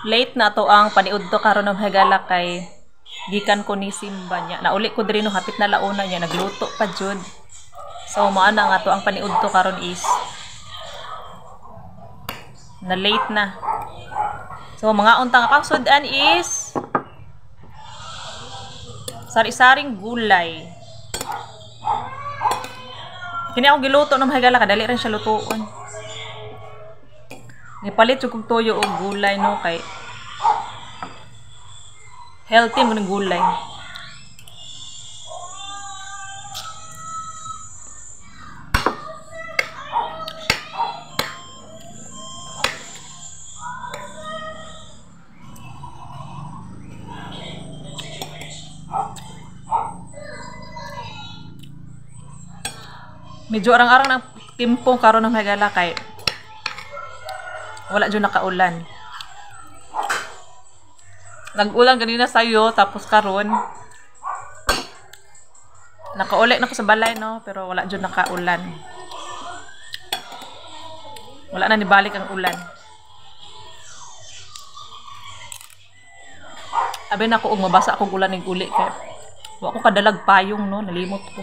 Late na to ang paniud to karon ng higala kay gikan ko ni Simba niya. Nauli ko diri no hapit na launa niya nagluto pa jud. So mao na nga to ang paniud to karon is na late na. So mga untang akong sudan is sari-saring gulay. Kini ako giluto ng higala kadali rin siya lutuon. Gipalit jud kog toyo og gulay no kay healthy mo ng gulay. Medyo arang-arang ng timpong karon ng higala kay wala dyan nakaulan. Nag-ulan ganina sa'yo, tapos karon nakaulit na ko sa balay, no? Pero wala dyan nakaulan. Wala na nibalik ang ulan. Abi na ko, mabasa akong ulan ng uli. Kaya wala ko kadalag payong, no? Nalimot ko.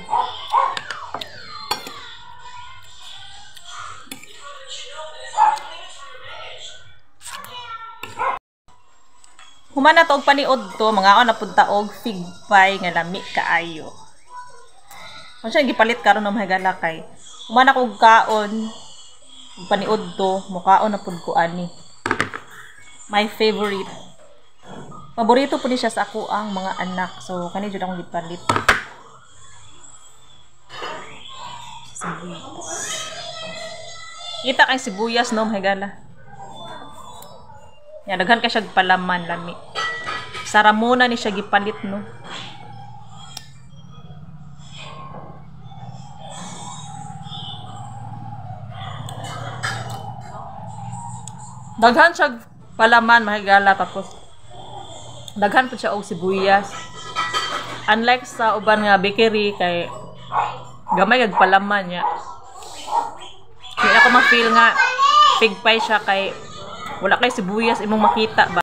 Humana to og paniod to, mga on napunta og fig pie nga lami kaayo. Kung siya gipalit karon ng higala kay humana ko og kaon og paniod to, mukaon na pud ko ani. My favorite. Paborito po ni siya sa ako ang mga anak. So kani jud akong gipalit. Sibuyas. Kita kay sibuyas no higala. Yan, daghan ka siya palaman, lami. Sara muna ni siya gipalit, no? Daghan siya palaman, mahigala, tapos daghan po siya og sibuyas. Unlike sa uban nga bakery, kay gamay kag palaman niya. Kaya ako ma-feel nga, fig pie siya kay wala kay sibuyas imong makita ba.